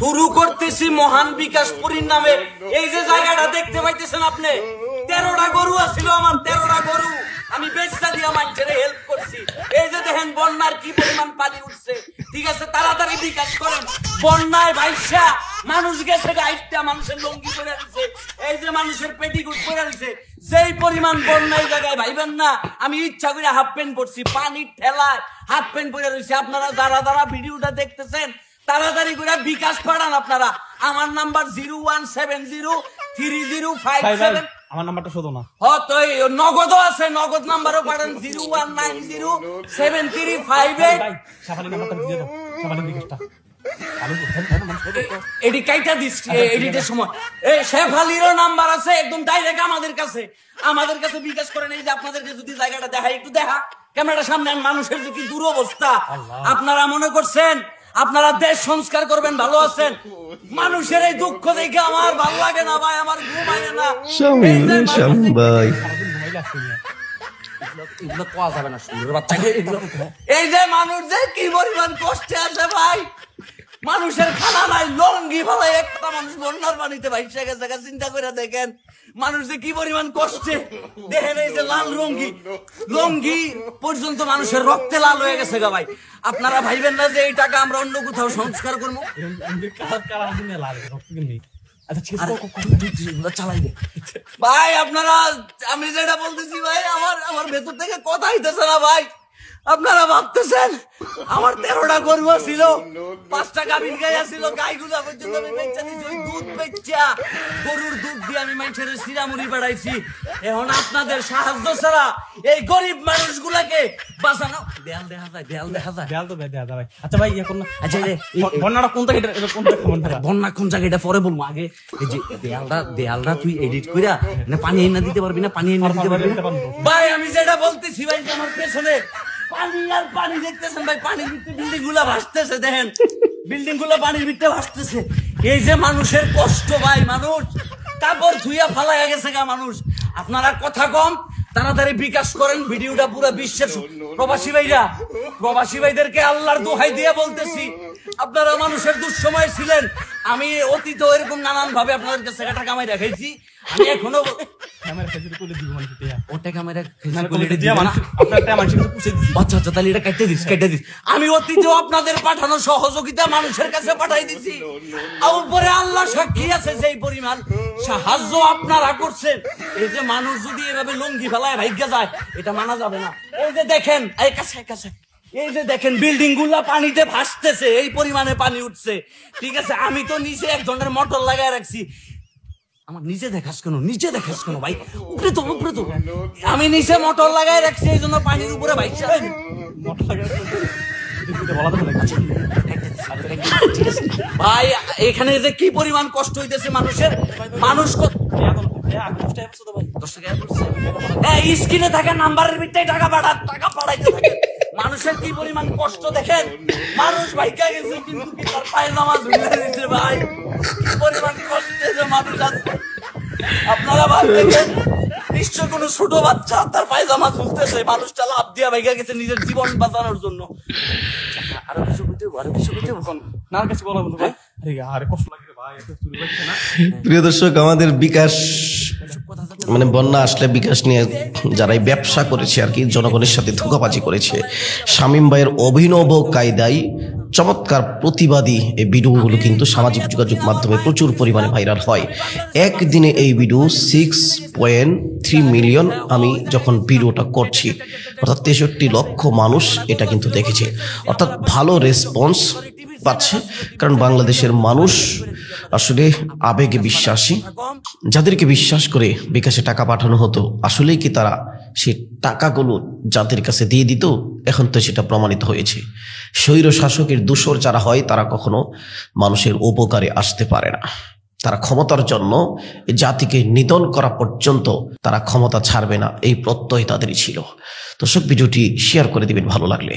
শুরু করতেছি মহান বিকাশপুরীর নামে। এই যে জায়গাটা দেখতে পাইতেছেন আপনি, 13টা গরু আছিল আমার, 13টা গরু আমি বেচটা দিয়া মানুষের হেল্প করছি। এই যে দেখেন বন্যার কি পরিমাণ পানি উঠছে, ঠিক আছে, তাড়াতাড়ি বিকাশ করেন। বন্যায় ভাইসা মানুষ গেছে গাইডটা, মানুষের লঙ্গি করে দিচ্ছে, এই যে মানুষের পেটিকুট করে দিচ্ছে। যেই পরিমাণ বন্যায় জায়গায় ভাইবেন না আমি ইচ্ছা করে হাফ প্যান্ট পরছি, পানির ঠেলায় হাফ প্যান্ট পরে রয়েছে। আপনারা যারা যারা ভিডিওটা দেখতেছেন তাড়াতাড়ি করে বিকাশ পাঠান আপনারা। আমার নাম্বার 01703057। আমার নাম্বারটা শোধো না। তো নগদও আছে, নগদ নাম্বারও পাঠান 01907358। সাফালি নাম্বারটা দিয়ে দাও, সাফালি বিকাশটা। এডি কাইটা দিচ্ছি এডিটের সময়। এই শেফালিরও নাম্বার আছে, একদম ডাইরেক্ট আমাদের কাছে বিকাশ করেন। এই যে আপনাদেরকে যদি জায়গাটা দেখাই, একটু দেখা ক্যামেরার সামনে। মানুষের যে কি দুরবস্থা, আপনারা মনে করছেন আপনারা দেশ সংস্কার করবেন, ভালো আছেন। মানুষের এই দুঃখ দেখে আমার ভালো লাগে না ভাই, আমার ঘুম হয় না। এই যে মানুষ যে কি পরিমাণ কষ্টে আছে ভাই, মানুষের খানা নাই, লঙ্গি ভালো একটা মানুষ বন্যার পানিতে ভাইসা গেছে। চিন্তা করে দেখেন মানুষ যে কি পরিমাণ কষ্টে। দেখেন এই যে লাল লঙ্গি পর্যন্ত মানুষের রক্তে লাল হয়ে গেছে গা ভাই। আপনারা ভাইবেন না যে এই টাকা আমরা অন্য কোথাও সংস্কার করবো। ভাই আপনারা, আমি যেটা বলতেছি ভাই, আমার ভেতর থেকে কথা হইতেছে না ভাই। আপনারা ভাবতেছেন আমার 13টা গরু ছিল, 5টা গাভীর গাই ছিল, গাইগুলা পর্যন্ত আমি বেচা দিচ্ছি। ওই দুধ বেচা, গরুর দুধ দিয়ে আমি মানুষের সিরামুড়ি বাড়াইছি। এখন আপনাদের সাহায্য ছাড়া এই গরিব মানুষগুলাকে বাঁচানো। দেয়াল দেখা যায়, দেয়াল দেখা যায়, দেয়াল তো দেখা যায় ভাই। আচ্ছা ভাই ইয়ে করুন। আচ্ছা বন্যাটা কোন জায়গায়, বন্যা কোন জায়গায় এটা পরে বলবো। আগে এই যে দেয়ালটা তুই এডিট কইরা পানি এনে দিতে পারবি না? পানি এনে দিতে পারবি ভাই? আমি যেটা বলতেছি ভাই, আমার পেছনে পানি আর পানি দেখতেছেন ভাই, পানির ভিতরে বিল্ডিং গুলা ভাসতেছে। দেখেন বিল্ডিং গুলা পানির ভিতরে ভাসতেছে। এই যে মানুষের কষ্ট ভাই, মানুষ কাপড় ধুইয়া ফালাইয়া গেছে গা মানুষ। আপনারা কথা কম, তাড়াতাড়ি বিকাশ করেন। ভিডিওটা পুরো বিশ্বের প্রবাসী ভাইদেরকে আল্লাহর দোহাই দিয়ে বলতেছি, আপনারা মানুষের দুঃসময় ছিলেন। আমি অতীত এরকম নানান ভাবে আপনাদের কাছে টাকা কামাই রাখাইছি। আমি এখনো আমি অতীত আপনাদের পাঠানো সহযোগিতা মানুষের কাছে পাঠাই দিছি। উপরে আল্লাহ সাক্ষী আছে, যেই পরিমাণ সাহায্য আপনারা করছেন। এই যে মানুষ যদি এভাবে লঙ্গি ফেলায় ভাইগা যায়, এটা মানা যাবে না। এই যে দেখেন, এই কাছে এই যে দেখেন বিল্ডিং গুলা পানিতে ভাসতেছে, এই পরিমাণে পানি উঠছে, ঠিক আছে। আমি তো নিচে এক ধরনের মোটর লাগাই রাখছি। আমার নিচে দেখাস কেন ভাই? উপরে তো আমি নিচে মোটর লাগাই রাখছি, এই জন্য পানির উপরে ভাই ভাই। এখানে যে কি পরিমাণ কষ্ট হইতেছে মানুষের, মানুষ স্ক্রিনে থাকে নাম্বারের ভিতরে টাকা পাঠাইতে থাকে। মানুষের কি পরিমাণ কষ্ট দেখেন, মানুষ ভাইকা গেছে কিন্তু তার পায়জামা ঝুলে দিচ্ছে ভাই। কি পরিমাণ কষ্টে যে মানুষ আছে আপনারা ভাবতেছেন নিশ্চয় কোনো ছোট বাচ্চা তার পায়জামা ঝুলতেছে, মানুষটা লাভ দিয়া ভাইকা গেছে নিজের জীবন বাঁচানোর জন্য। আরো কিছু প্রিয় দর্শক, আমাদের বিকাশ বন্যা আসলে বিকাশ নিয়ে যারাই ব্যবসা করেছে আর কি, জনগণের সাথে ধোঁকাবাজি করেছে, শামীম ভাইয়ের অভিনব কায়দায় চমৎকার প্রতিবাদী এই ভিডিওগুলো কিন্তু সামাজিক যোগাযোগ মাধ্যমে প্রচুর পরিমাণে ভাইরাল হয়। একদিনে এই ভিডিও 6.3 মিলিয়ন আমি যখন ভিডিওটা করছি, অর্থাৎ 63 লক্ষ মানুষ এটা কিন্তু দেখেছে। অর্থাৎ ভালো রেসপন্স পাচ্ছে, কারণ বাংলাদেশের মানুষ আসলে আবেগে বিশ্বাসী। যাদেরকে বিশ্বাস করে বিকাশে টাকা পাঠানো হতো, আসলেই কি তারা সেই টাকাগুলো যাদের কাছে দিয়ে দিত? এখন তো সেটা প্রমাণিত হয়েছে। স্বৈর শাসকের দূষর যারা হয়, তারা কখনো মানুষের উপকারে আসতে পারে না। তারা ক্ষমতার জন্য জাতিকে নিধন করা পর্যন্ত তারা ক্ষমতা ছাড়বে না, এই প্রত্যয় তাদেরই ছিল। দর্শক, ভিডিওটি শেয়ার করে দিবেন ভালো লাগলে।